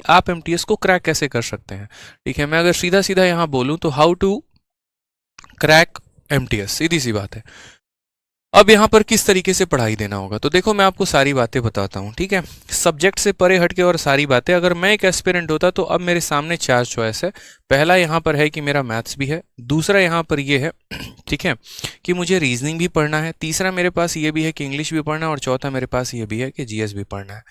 आप एमटीएस को क्रैक कैसे कर सकते हैं। ठीक है, मैं अगर सीधा सीधा यहाँ बोलूँ तो हाउ टू क्रैक एमटीएस, सीधी सी बात है। अब यहाँ पर किस तरीके से पढ़ाई देना होगा, तो देखो मैं आपको सारी बातें बताता हूँ। ठीक है, सब्जेक्ट से परे हटके और सारी बातें। अगर मैं एक एस्पिरेंट होता तो अब मेरे सामने 4 चॉइस है। पहला यहाँ पर है कि मेरा मैथ्स भी है, दूसरा यहाँ पर ये है ठीक है कि मुझे रीजनिंग भी पढ़ना है, तीसरा मेरे पास ये भी है कि इंग्लिश भी पढ़ना है, और चौथा मेरे पास ये भी है कि जीएस भी पढ़ना है।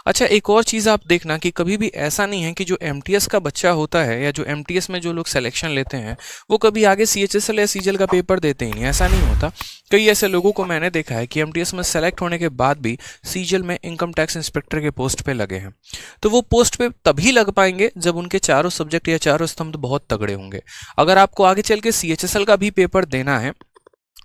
अच्छा, एक और चीज़ आप देखना कि कभी भी ऐसा नहीं है कि जो एमटीएस का बच्चा होता है या जो एमटीएस में जो लोग सिलेक्शन लेते हैं वो कभी आगे सीएचएसएल या सीजीएल का पेपर देते ही नहीं, ऐसा नहीं होता। कई ऐसे लोगों को मैंने देखा है कि एमटीएस में सेलेक्ट होने के बाद भी सीजीएल में इनकम टैक्स इंस्पेक्टर के पोस्ट पे लगे हैं। तो वो पोस्ट पे तभी लग पाएंगे जब उनके चारों सब्जेक्ट या चारों स्तंभ बहुत तगड़े होंगे। अगर आपको आगे चल के सीएचएसएल का भी पेपर देना है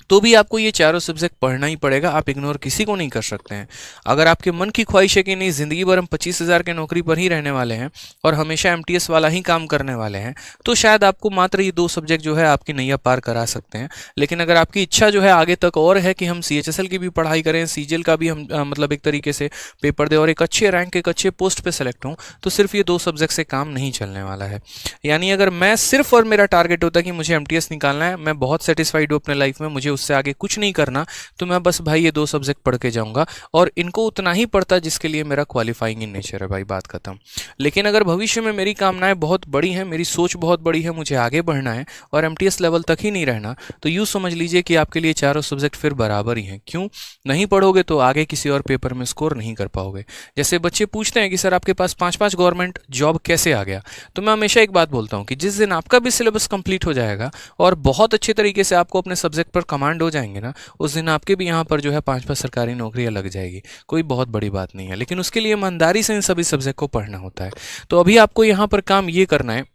तो भी आपको ये चारों सब्जेक्ट पढ़ना ही पड़ेगा, आप इग्नोर किसी को नहीं कर सकते हैं। अगर आपके मन की ख्वाहिश है कि नहीं ज़िंदगी भर हम 25,000 के नौकरी पर ही रहने वाले हैं और हमेशा एमटीएस वाला ही काम करने वाले हैं, तो शायद आपको मात्र ये 2 सब्जेक्ट जो है आपकी नैया पार करा सकते हैं। लेकिन अगर आपकी इच्छा जो है आगे तक और है कि हम सीएचएसएल की भी पढ़ाई करें, सीजीएल का भी हम मतलब एक तरीके से पेपर दें और एक अच्छे रैंक एक अच्छे पोस्ट पर सेलेक्ट हों, तो सिर्फ ये 2 सब्जेक्ट से काम नहीं चलने वाला है। यानी अगर मैं सिर्फ और मेरा टारगेट होता है कि मुझे एमटीएस निकालना है, मैं बहुत सेटिस्फाइड हूँ अपने लाइफ में, मुझे उससे आगे कुछ नहीं करना, तो मैं बस भाई ये 2 सब्जेक्ट पढ़ के जाऊंगा और इनको उतना ही पढ़ता जिसके लिए मेरा क्वालिफाइंग इन नेचर है, भाई बात खत्म। लेकिन अगर भविष्य में मेरी कामनाएं बहुत बड़ी हैं, मेरी सोच बहुत बड़ी है, मुझे आगे बढ़ना है और एमटीएस लेवल तक ही नहीं रहना, तो यूँ समझ लीजिए कि आपके लिए चारों सब्जेक्ट फिर बराबर ही हैं। क्यों? नहीं पढ़ोगे तो आगे किसी और पेपर में स्कोर नहीं कर पाओगे। जैसे बच्चे पूछते हैं कि सर आपके पास 5-5 गवर्नमेंट जॉब कैसे आ गया, तो मैं हमेशा एक बात बोलता हूँ कि जिस दिन आपका भी सिलेबस कंप्लीट हो जाएगा और बहुत अच्छे तरीके से आपको अपने सब्जेक्ट पर कमांड हो जाएंगे ना, उस दिन आपके भी यहाँ पर जो है 5-5 सरकारी नौकरियां लग जाएगी। कोई बहुत बड़ी बात नहीं है, लेकिन उसके लिए ईमानदारी से इन सभी सब्जेक्ट को पढ़ना होता है। तो अभी आपको यहाँ पर काम ये करना है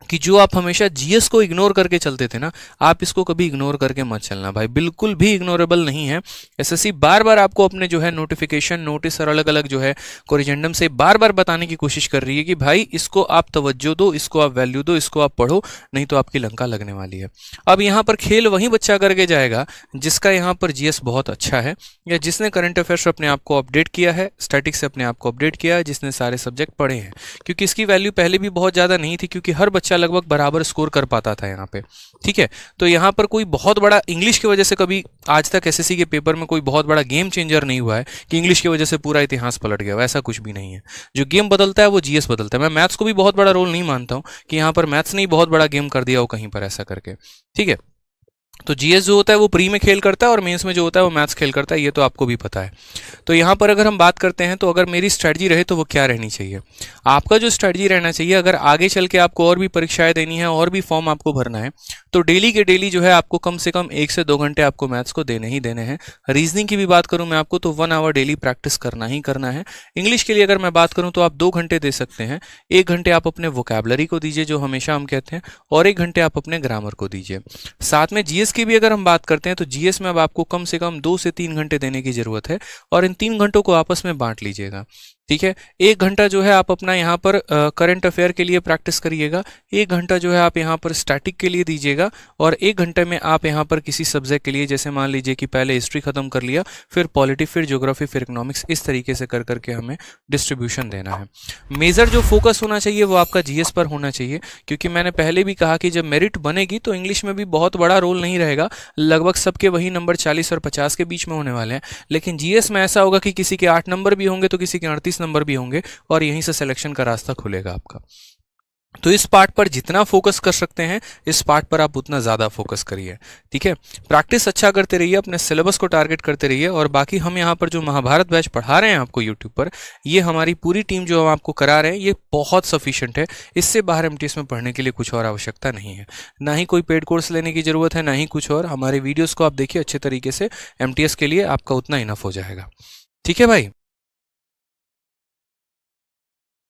कि जो आप हमेशा जीएस को इग्नोर करके चलते थे ना, आप इसको कभी इग्नोर करके मत चलना भाई, बिल्कुल भी इग्नोरेबल नहीं है। एसएससी बार बार आपको अपने जो है नोटिफिकेशन, नोटिस और अलग अलग जो है कोरिजेंडम से बार बार बताने की कोशिश कर रही है कि भाई इसको आप तवज्जो दो, इसको आप वैल्यू दो, इसको आप पढ़ो, नहीं तो आपकी लंका लगने वाली है। अब यहाँ पर खेल वही बच्चा करके जाएगा जिसका यहाँ पर जीएस बहुत अच्छा है, या जिसने करंट अफेयर्स अपने आप को अपडेट किया है, स्टैटिक्स से अपने आप को अपडेट किया है, जिसने सारे सब्जेक्ट पढ़े हैं। क्योंकि इसकी वैल्यू पहले भी बहुत ज़्यादा नहीं थी, क्योंकि हर बच्चा लगभग बराबर स्कोर कर पाता था यहाँ पे। ठीक है, तो यहाँ पर कोई बहुत बड़ा इंग्लिश की वजह से कभी आज तक एसएससी के पेपर में कोई बहुत बड़ा गेम चेंजर नहीं हुआ है कि इंग्लिश की वजह से पूरा इतिहास पलट गया, ऐसा कुछ भी नहीं है। जो गेम बदलता है वो जीएस बदलता है। मैं मैथ्स को भी बहुत बड़ा रोल नहीं मानता हूँ कि यहाँ पर मैथ्स ने ही बहुत बड़ा गेम कर दिया हो कहीं पर ऐसा करके। ठीक है, तो जीएस जो होता है वो प्री में खेल करता है और मेंस में जो होता है वो मैथ्स खेल करता है, ये तो आपको भी पता है। तो यहाँ पर अगर हम बात करते हैं तो अगर मेरी स्ट्रैटेजी रहे तो वो क्या रहनी चाहिए, आपका जो स्ट्रैटेजी रहना चाहिए, अगर आगे चल के आपको और भी परीक्षाएं देनी है और भी फॉर्म आपको भरना है, तो डेली के डेली जो है आपको कम से कम 1 से 2 घंटे आपको मैथ्स को देने ही देने हैं। रीजनिंग की भी बात करूं मैं आपको तो 1 आवर डेली प्रैक्टिस करना ही करना है। इंग्लिश के लिए अगर मैं बात करूं तो आप 2 घंटे दे सकते हैं। 1 घंटे आप अपने वोकैबलरी को दीजिए जो हमेशा हम कहते हैं, और 1 घंटे आप अपने ग्रामर को दीजिए। साथ में जीएस की भी अगर हम बात करते हैं तो जीएस में अब आपको कम से कम 2 से 3 घंटे देने की जरूरत है, और इन 3 घंटों को आपस में बांट लीजिएगा। ठीक है, 1 घंटा जो है आप अपना यहाँ पर करंट अफेयर के लिए प्रैक्टिस करिएगा, 1 घंटा जो है आप यहाँ पर स्टैटिक के लिए दीजिएगा, और 1 घंटे में आप यहाँ पर किसी सब्जेक्ट के लिए, जैसे मान लीजिए कि पहले हिस्ट्री खत्म कर लिया, फिर पॉलिटी, फिर ज्योग्राफी, फिर इकोनॉमिक्स, इस तरीके से कर करके हमें डिस्ट्रीब्यूशन देना है। मेजर जो फोकस होना चाहिए वो आपका जीएस पर होना चाहिए, क्योंकि मैंने पहले भी कहा कि जब मेरिट बनेगी तो इंग्लिश में भी बहुत बड़ा रोल नहीं रहेगा, लगभग सबके वही नंबर 40 और 50 के बीच में होने वाले हैं। लेकिन जीएस में ऐसा होगा कि किसी के 8 नंबर भी होंगे तो किसी के 38 नंबर भी होंगे, और यहीं से सिलेक्शन का रास्ता खुलेगा आपका। तो इस पार्ट पर जितना फोकस कर सकते हैं, इस पार्ट पर आप उतना ज़्यादा फोकस करिए। ठीक है, प्रैक्टिस अच्छा करते रहिए, अपने सिलेबस को टारगेट करते रहिए, और बाकी हम यहाँ पर जो महाभारत बैच पढ़ा रहे हैं आपको यूट्यूब पर, ये हमारी पूरी टीम जो हम आपको करा रहे हैं, ये बहुत सफिशिएंट है। इससे बाहर एमटीएस में पढ़ने के लिए कुछ और आवश्यकता नहीं है, ना ही कोई पेड कोर्स लेने की ज़रूरत है, ना ही कुछ और। हमारे वीडियोज़ को आप देखिए अच्छे तरीके से, एमटीएस के लिए आपका उतना इनफ हो जाएगा। ठीक है भाई।